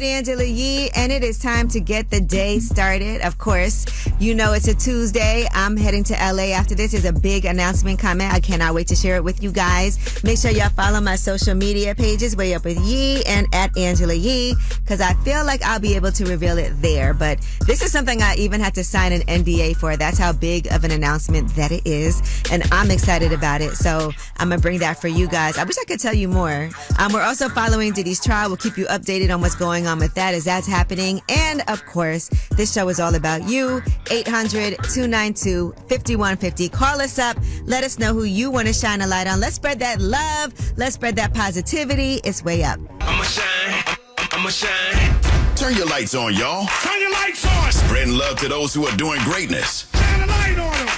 Angela Yee, and it is time to get the day started. Of course, you know it's a Tuesday. I'm heading to LA after this. Is a big announcement coming. I cannot wait to share it with you guys. Make sure y'all follow my social media pages, Way Up With Yee and at Angela Yee, because I feel like I'll be able to reveal it there. But this is something I even had to sign an NDA for. That's how big of an announcement that it is, and I'm excited about it. So I'm gonna bring that for you guys. I wish I could tell you more. We're also following Diddy's trial. We'll keep you updated on what's going on with that as that's happening. And of course, this show is all about you. 800-292-5150. Call us up. Let us know who you want to shine a light on. Let's spread that love. Let's spread that positivity. It's Way Up. I'ma shine. I'ma shine. Turn your lights on, y'all. Turn your lights on. Spreading love to those who are doing greatness. Shine a light on them.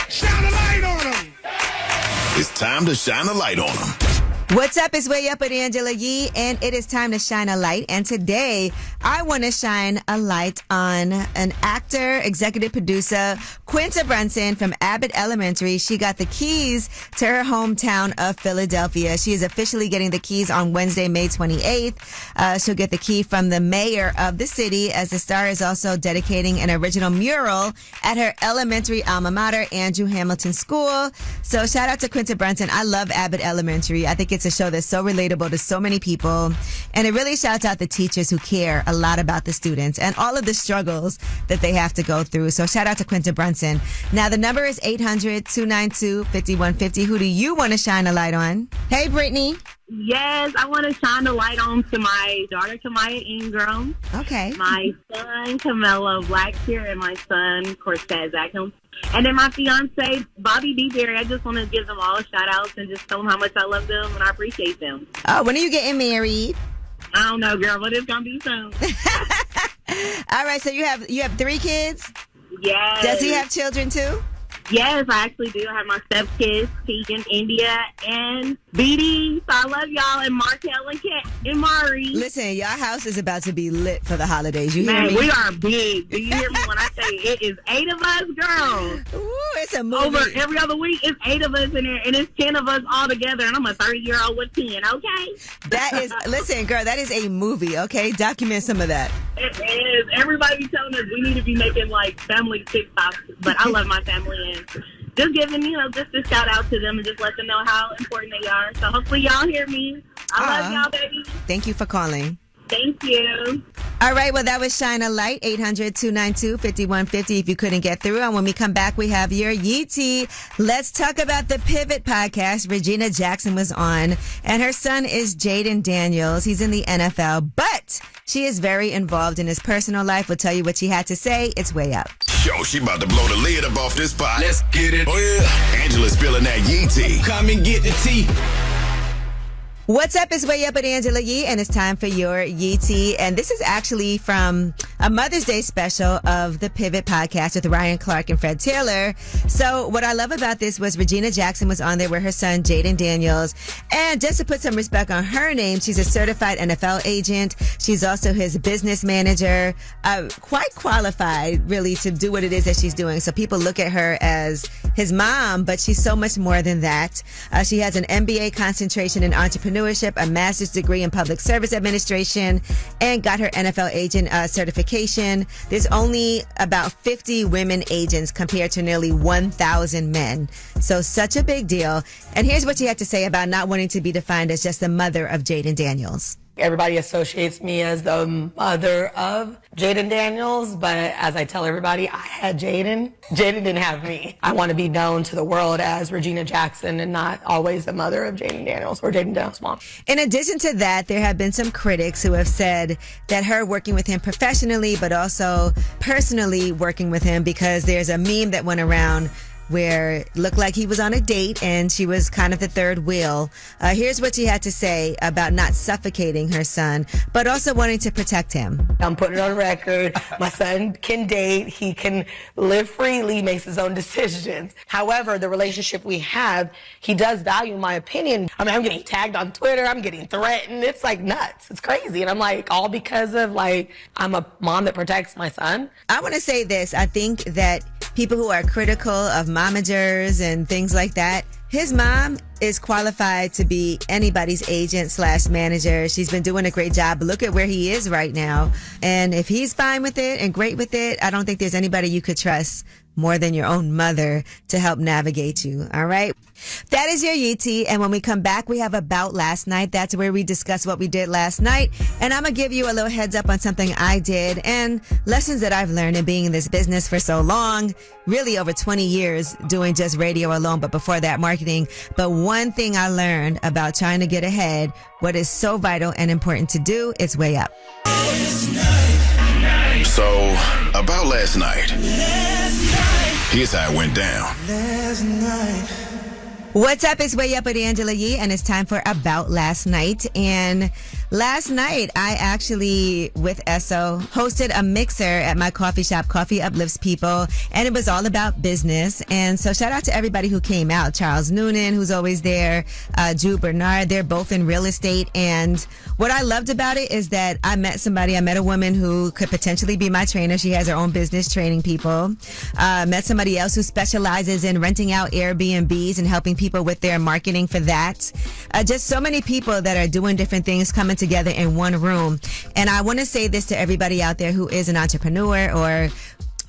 Shine a light on them. It's time to shine a light on them. What's up? It's Way Up with Angela Yee, and it is time to shine a light. And today, I want to shine a light on an actor, executive producer, Quinta Brunson from Abbott Elementary. She got the keys to her hometown of Philadelphia. She is officially getting the keys on Wednesday, May 28th. She'll get the key from the mayor of the city, as the star is also dedicating an original mural at her elementary alma mater, Andrew Hamilton School. So shout out to Quinta Brunson. I love Abbott Elementary. I think it's a show that's so relatable to so many people, and it really shouts out the teachers who care a lot about the students and all of the struggles that they have to go through. So shout out to Quinta Brunson. Now the number is 800-292-5150. Who do you want to shine a light on? Hey, Brittany. Yes, I want to shine the light on to my daughter, Kamaya Ingram. Okay. My son, Camelo Blackshear, and my son, Cortez Atkins. And then my fiance, Bobby B. Berry. I just want to give them all shout outs and just tell them how much I love them and I appreciate them. Oh, when are you getting married? I don't know, girl, but it's going to be soon. All right, so you have 3 kids? Yes. Does he have children too? Yes, I actually do. I have my stepkids, Tegan, India, and BD. So I love y'all, and Markel and Mari. Listen, your house is about to be lit for the holidays. You hear me? We are big. Do you hear me when I say it is 8 of us, girl? Ooh, it's a movie. Over every other week, it's 8 of us in there, and it's 10 of us all together, and I'm a 30-year-old with 10, okay? That is, listen, girl, that is a movie, okay? Document some of that. It is. Everybody be telling us we need to be making, like, family TikToks, but I love my family, and just giving, just a shout out to them and just let them know how important they are. So hopefully y'all hear me. I love y'all, baby. Thank you for calling. Thank you. All right, well, that was Shine a Light, 800-292-5150 if you couldn't get through. And when we come back, we have your Yeetie. Let's talk about the Pivot podcast. Regina Jackson was on, and her son is Jaden Daniels. He's in the NFL, but she is very involved in his personal life. We'll tell you what she had to say. It's Way Up. Yo, she about to blow the lid up off this pot. Let's get it. Oh, yeah. Angela's spilling that Yee tea. Come and get the tea. What's up? It's Way Up with Angela Yee, and it's time for your Yee Tea. And this is actually from a Mother's Day special of the Pivot podcast with Ryan Clark and Fred Taylor. So what I love about this was Regina Jackson was on there with her son, Jaden Daniels. And just to put some respect on her name, she's a certified NFL agent. She's also his business manager, quite qualified, really, to do what it is that she's doing. So people look at her as his mom, but she's so much more than that. She has an MBA concentration in entrepreneurship, a master's degree in public service administration, and got her NFL agent certification. There's only about 50 women agents compared to nearly 1,000 men. So such a big deal. And here's what she had to say about not wanting to be defined as just the mother of Jaden Daniels. Everybody associates me as the mother of Jaden Daniels, but as I tell everybody, I had Jaden. Jaden didn't have me. I want to be known to the world as Regina Jackson and not always the mother of Jaden Daniels or Jaden Daniels' mom. In addition to that, there have been some critics who have said that her working with him professionally, but also personally working with him, because there's a meme that went around where it looked like he was on a date and she was kind of the third wheel. Here's what she had to say about not suffocating her son, but also wanting to protect him. I'm putting it on record. My son can date. He can live freely, makes his own decisions. However, the relationship we have, he does value my opinion. I mean, I'm getting tagged on Twitter. I'm getting threatened. It's like nuts. It's crazy. And I'm like, all because of I'm a mom that protects my son. I want to say this. I think that people who are critical of momagers and things like that, His mom is qualified to be anybody's agent/manager. She's been doing a great job. Look at where he is right now. And if he's fine with it and great with it, I don't think there's anybody you could trust more than your own mother to help navigate you. All right. That is your Yeetie. And when we come back, we have About Last Night. That's where we discuss what we did last night. And I'm going to give you a little heads up on something I did and lessons that I've learned in being in this business for so long, really over 20 years doing just radio alone, but before that marketing. But one thing I learned about trying to get ahead, what is so vital and important to do, is way up. So, about last night. Here's how it went down. What's up? It's Way Up with Angela Yee, and it's time for About Last Night. And last night, I actually, with Esso, hosted a mixer at my coffee shop, Coffee Uplifts People, and it was all about business. And so shout out to everybody who came out. Charles Noonan, who's always there, Drew Bernard, they're both in real estate. And what I loved about it is that I met a woman who could potentially be my trainer. She has her own business training people. Met somebody else who specializes in renting out Airbnbs and helping people with their marketing for that. Just so many people that are doing different things coming together in one room. And I want to say this to everybody out there who is an entrepreneur or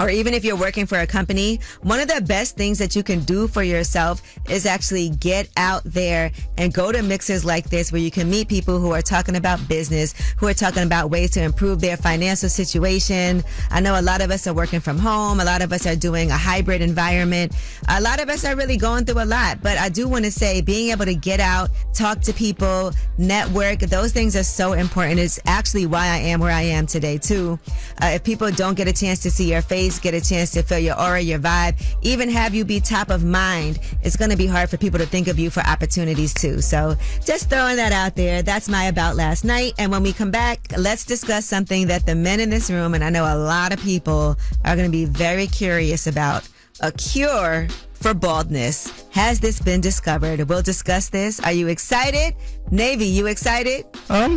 even if you're working for a company, one of the best things that you can do for yourself is actually get out there and go to mixers like this where you can meet people who are talking about business, who are talking about ways to improve their financial situation. I know a lot of us are working from home. A lot of us are doing a hybrid environment. A lot of us are really going through a lot. But I do want to say being able to get out, talk to people, network, those things are so important. It's actually why I am where I am today, too. If people don't get a chance to see your face, get a chance to feel your aura, your vibe, even have you be top of mind, it's going to be hard for people to think of you for opportunities too. So just throwing that out there. That's my About Last Night. And when we come back, let's discuss something that the men in this room, and I know a lot of people are going to be very curious about, a cure for baldness. Has this been discovered? We'll discuss this. Are you excited? Navy, you excited?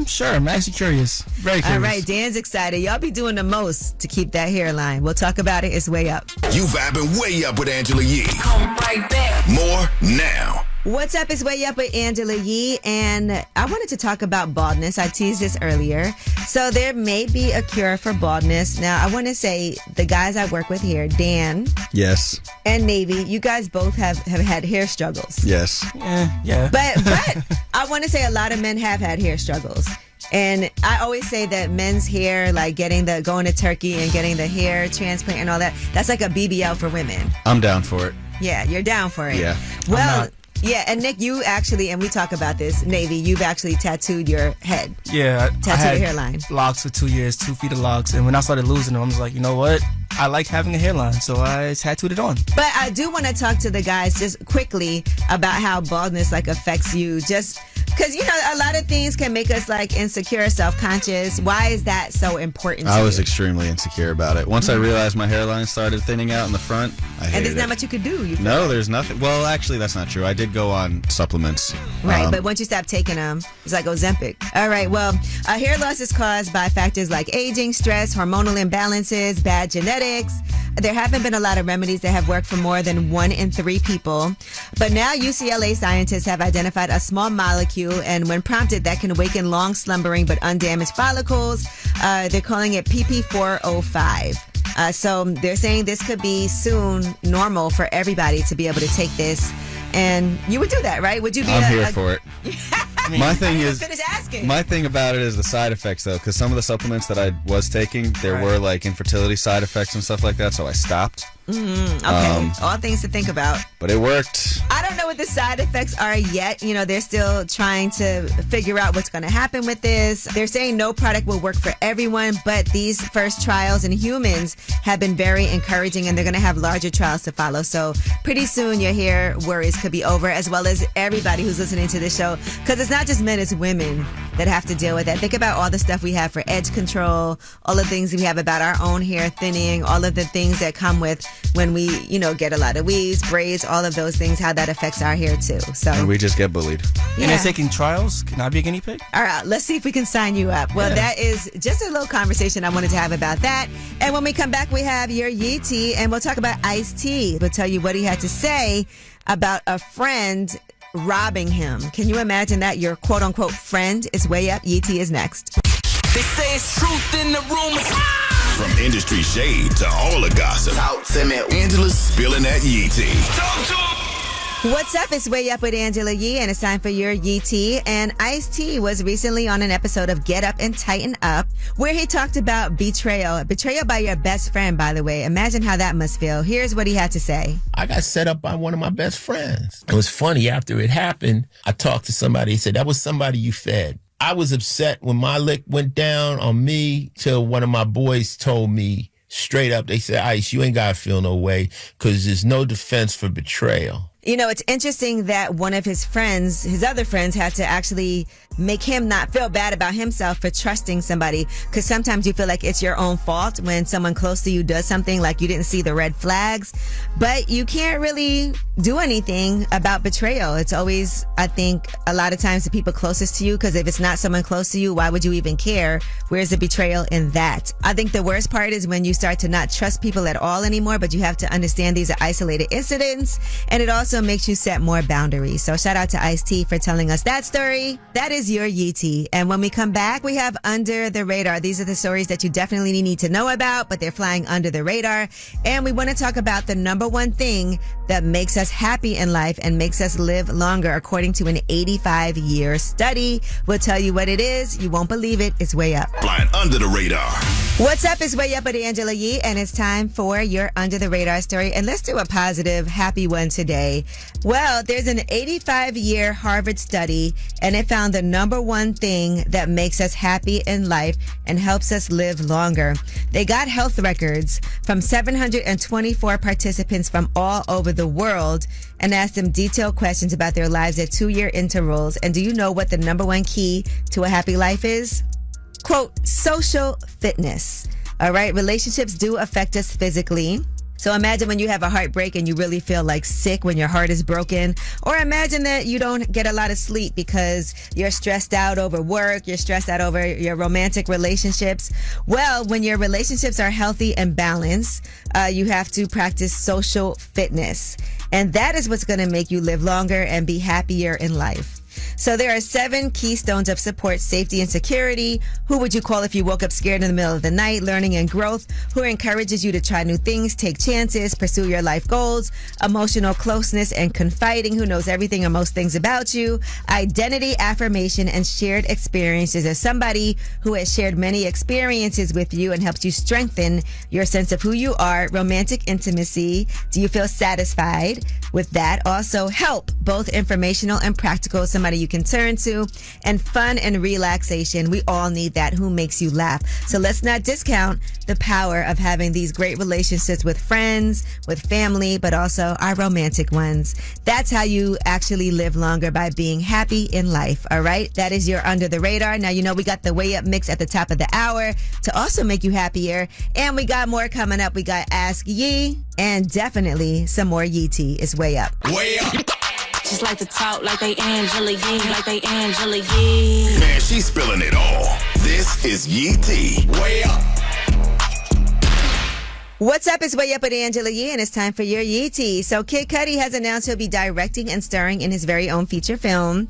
Sure. I'm actually curious. Very curious. All right, Dan's excited. Y'all be doing the most to keep that hairline. We'll talk about it. It's Way Up. You vibing Way Up with Angela Yee. Come right back. More now. What's up? It's Way Up with Angela Yee, and I wanted to talk about baldness. I teased this earlier. So there may be a cure for baldness. Now, I want to say the guys I work with here, Dan. Yes. And Navy, you guys both have had hair struggles. Yes. Yeah. But I want to say a lot of men have had hair struggles. And I always say that men's hair, like going to Turkey and getting the hair transplant and all that, that's like a BBL for women. I'm down for it. Yeah, you're down for it. Yeah. Well, yeah, and Nick, you actually, and we talk about this, Navy, you've actually tattooed your head. Yeah. Tattooed your hairline. Locks for 2 years, 2 feet of locks. And when I started losing them, I was like, you know what? I like having a hairline, so I tattooed it on. But I do want to talk to the guys just quickly about how baldness affects you. Just because, a lot of things can make us insecure, self-conscious. Why is that so important to I was you? extremely insecure about it. Once I realized my hairline started thinning out in the front, I hated And there's it. not much you could do. You feel No, like. there's nothing. Well, actually, that's not true. I did go on supplements. Right, but once you stop taking them, it's like Ozempic. All right, well, hair loss is caused by factors like aging, stress, hormonal imbalances, bad genetics. There haven't been a lot of remedies that have worked for more than 1 in 3 people. But now UCLA scientists have identified a small molecule, and when prompted, that can awaken long slumbering but undamaged follicles. They're calling it PP405. So they're saying this could be soon normal for everybody to be able to take this. And you would do that, right? Would you be I'm here for it. My thing I is, finish asking. my thing about it is the side effects, though, because some of the supplements that I was taking, there were infertility side effects and stuff like that, so I stopped. Okay, all things to think about. But it worked. I don't know what the side effects are yet. They're still trying to figure out what's going to happen with this. They're saying no product will work for everyone, but these first trials in humans have been very encouraging, and they're going to have larger trials to follow. So pretty soon your hair worries could be over, as well as everybody who's listening to this show, because it's not just men, it's women that have to deal with that. Think about all the stuff we have for edge control, all the things we have about our own hair thinning, all of the things that come with when we, get a lot of weaves, braids, all of those things, how that affects our hair too. So And we just get bullied. And they're taking trials. Can I be a guinea pig? All right, let's see if we can sign you up. Well, that is just a little conversation I wanted to have about that. And when we come back, we have your Yee T, and we'll talk about Ice-T. We'll tell you what he had to say about a friend robbing him. Can you imagine that? Your quote-unquote friend is way up. Yee T is next. They say it's truth in the rumors. From industry shade to all the gossip, Talk to me. Angela's spilling that Yee tea. Talk to 'em. What's up? It's Way Up with Angela Yee, and it's time for your Yee T. And Ice-T was recently on an episode of Get Up and Tighten Up, where he talked about betrayal. Betrayal by your best friend, by the way. Imagine how that must feel. Here's what he had to say. I got set up by one of my best friends. It was funny. After it happened, I talked to somebody. He said, that was somebody you fed. I was upset when my lick went down on me till one of my boys told me straight up, they said, Ice, you ain't got to feel no way because there's no defense for betrayal. It's interesting that one of his friends, his other friends, had to actually make him not feel bad about himself for trusting somebody. Because sometimes you feel like it's your own fault when someone close to you does something, like you didn't see the red flags. But you can't really do anything about betrayal. It's always, I think, a lot of times the people closest to you, because if it's not someone close to you, why would you even care? Where's the betrayal in that? I think the worst part is when you start to not trust people at all anymore, but you have to understand these are isolated incidents, and it also makes you set more boundaries. So shout out to Ice-T for telling us that story. That is your Yee T. And when we come back, we have Under the Radar. These are the stories that you definitely need to know about, but they're flying under the radar. And we want to talk about the number one thing that makes us happy in life and makes us live longer, according to an 85-year study. We'll tell you what it is. You won't believe it. It's Way Up. flying under the radar. What's up? It's Way Up with Angela Yee, and it's time for your Under the Radar story. And let's do a positive, happy one today. Well, there's an 85-year Harvard study, and it found the number one thing that makes us happy in life and helps us live longer. They got health records from 724 participants from all over the world and asked them detailed questions about their lives at 2-year intervals. And do you know what the number one key to a happy life is? Quote, social fitness. All right. Relationships do affect us physically. So imagine when you have a heartbreak and you really feel like sick when your heart is broken. Or imagine that you don't get a lot of sleep because you're stressed out over work, you're stressed out over your romantic relationships. Well, when your relationships are healthy and balanced, you have to practice social fitness. And that is what's going to make you live longer and be happier in life. So there are 7 keystones of support, safety, and security. Who would you call if you woke up scared in the middle of the night? Learning and growth. Who encourages you to try new things, take chances, pursue your life goals. Emotional closeness and confiding. Who knows everything or most things about you. Identity, affirmation, and shared experiences. As somebody who has shared many experiences with you and helps you strengthen your sense of who you are. Romantic intimacy. Do you feel satisfied with that? Also, help, both informational and practical. Somebody you can turn to, and fun and relaxation. We all need that. Who makes you laugh? So let's not discount the power of having these great relationships with friends, with family, but also our romantic ones. That's how you actually live longer, by being happy in life. All right. That is your Under the Radar. Now, we got the Way Up mix at the top of the hour to also make you happier. And we got more coming up. We got Ask Yee and definitely some more Yee T. It's Way Up. Way up. Just like to talk like they Angela Yee, like they Angela Yee. Man, she's spilling it all. This is Yee T. Way up. What's up? It's Way Up with Angela Yee, and it's time for your Yee T. So Kid Cudi has announced he'll be directing and starring in his very own feature film.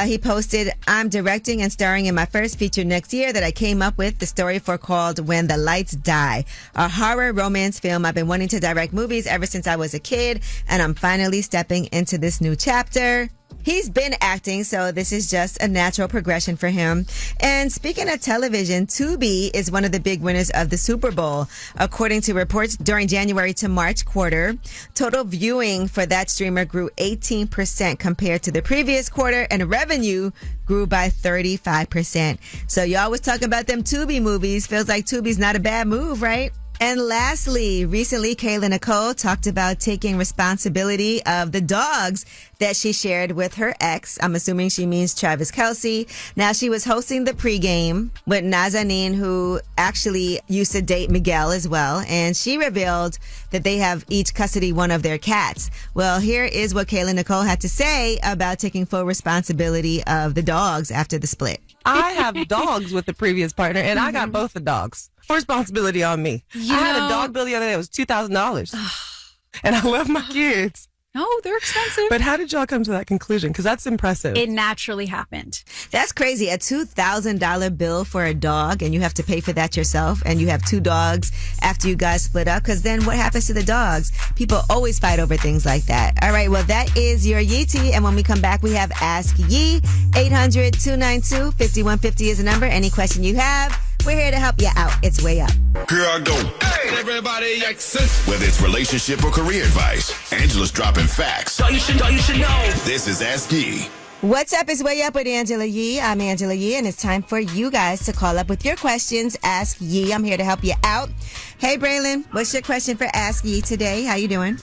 He posted, I'm directing and starring in my first feature next year that I came up with, the story for, called When the Lights Die, a horror romance film. I've been wanting to direct movies ever since I was a kid, and I'm finally stepping into this new chapter. He's been acting, so this is just a natural progression for him. And speaking of television, Tubi is one of the big winners of the Super Bowl. According to reports during January to March quarter, total viewing for that streamer grew 18% compared to the previous quarter, and revenue grew by 35%. So y'all was talking about them Tubi movies. Feels like Tubi's not a bad move, right? And lastly, recently, Kayla Nicole talked about taking responsibility of the dogs that she shared with her ex. I'm assuming she means Travis Kelce. Now, she was hosting the pregame with Nazanin, who actually used to date Miguel as well. And she revealed that they have each custody one of their cats. Well, here is what Kayla Nicole had to say about taking full responsibility of the dogs after the split. I have dogs with the previous partner, and I got both the dogs. Responsibility on me. I had a dog bill the other day. It was $2,000. And I love my kids. No, they're expensive. But how did y'all come to that conclusion? Because that's impressive. It naturally happened. That's crazy. A $2,000 bill for a dog, and you have to pay for that yourself, and you have 2 dogs after you guys split up, because then what happens to the dogs? People always fight over things like that. All right, well, that is your Yee Tea, and when we come back, we have Ask Yee. 800-292-5150 is the number. Any question you have, we're here to help you out. It's Way Up. Here I go. Hey, everybody, access. Whether it's relationship or career advice, Angela's dropping facts. You should know. This is Ask Yee. What's up? It's Way Up with Angela Yee. I'm Angela Yee, and it's time for you guys to call up with your questions. Ask Yee. I'm here to help you out. Hey, Braylon, what's your question for Ask Yee today? How you doing?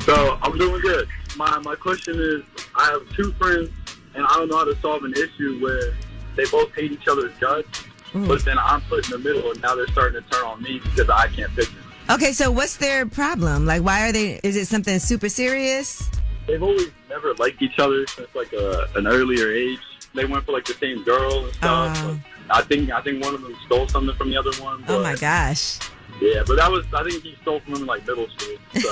So, I'm doing good. My question is, I have 2 friends, and I don't know how to solve an issue where they both hate each other's guts, but then I'm put in the middle, and now they're starting to turn on me because I can't fix it. Okay, so what's their problem? Like, why are they, is it something super serious? They've always never liked each other since like an earlier age. They went for like the same girl and stuff. But I think one of them stole something from the other one. Oh my gosh. Yeah, but I think he stole from him in like middle school. So,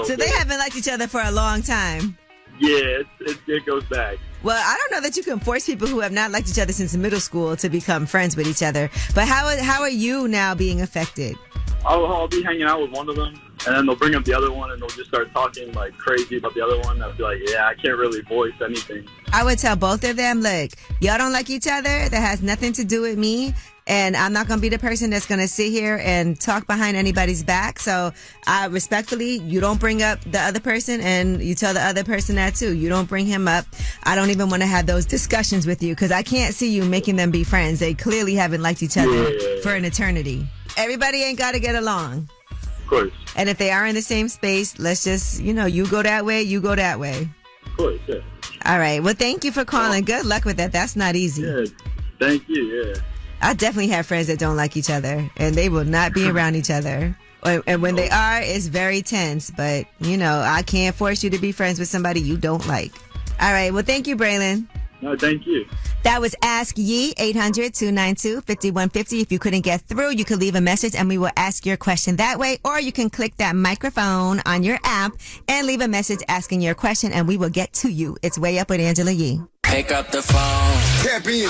so they haven't liked each other for a long time. Yeah, it goes back. Well, I don't know that you can force people who have not liked each other since middle school to become friends with each other. But how are you now being affected? I'll be hanging out with one of them, and then they'll bring up the other one, and they'll just start talking like crazy about the other one. I'll be like, yeah, I can't really voice anything. I would tell both of them, look, y'all don't like each other. That has nothing to do with me. And I'm not going to be the person that's going to sit here and talk behind anybody's back. So respectfully, you don't bring up the other person, and you tell the other person that too. You don't bring him up. I don't even want to have those discussions with you because I can't see you making them be friends. They clearly haven't liked each other for an eternity. Everybody ain't got to get along. Of course. And if they are in the same space, let's just, you go that way, you go that way. Of course, yeah. All right. Well, thank you for calling. Good luck with that. That's not easy. Yeah, thank you, yeah. I definitely have friends that don't like each other, and they will not be around each other. And when they are, it's very tense. But, I can't force you to be friends with somebody you don't like. All right. Well, thank you, Braylon. No, thank you. That was Ask Yee, 800-292-5150. If you couldn't get through, you could leave a message and we will ask your question that way. Or you can click that microphone on your app and leave a message asking your question, and we will get to you. It's Way Up with Angela Yee. Pick up the phone. Tap in.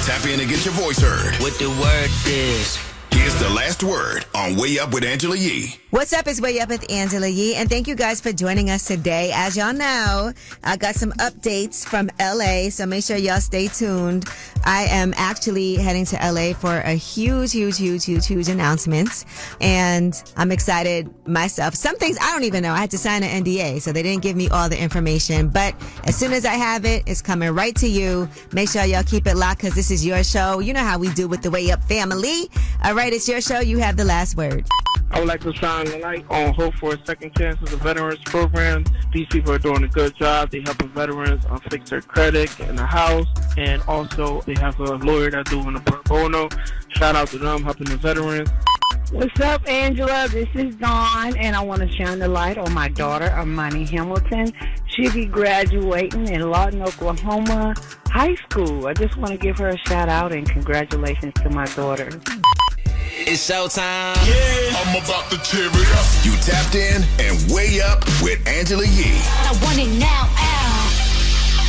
Tap in and get your voice heard. What the word is. Here's the last word on Way Up with Angela Yee. What's up? It's Way Up with Angela Yee, and thank you guys for joining us today. As y'all know, I got some updates from LA, so make sure y'all stay tuned. I am actually heading to LA for a huge announcement, and I'm excited myself. Some things I don't even know. I had to sign an NDA, so they didn't give me all the information, but as soon as I have it, it's coming right to you. Make sure y'all keep it locked because this is your show. You know how we do with the Way Up family. All right, it's your show. You have the last word. I would like to shine the light on Hope for a Second Chance as a veterans program. These people are doing a good job. They helping veterans fix their credit in the house, and also they have a lawyer that's doing a pro bono. Shout out to them helping the veterans. What's up, Angela? This is Dawn, and I want to shine the light on my daughter, Amani Hamilton. She'll be graduating in Lawton, Oklahoma High School. I just want to give her a shout out and congratulations to my daughter. It's showtime. Yeah, I'm about to tear it up. You tapped in and Way Up with Angela Yee. I want it now.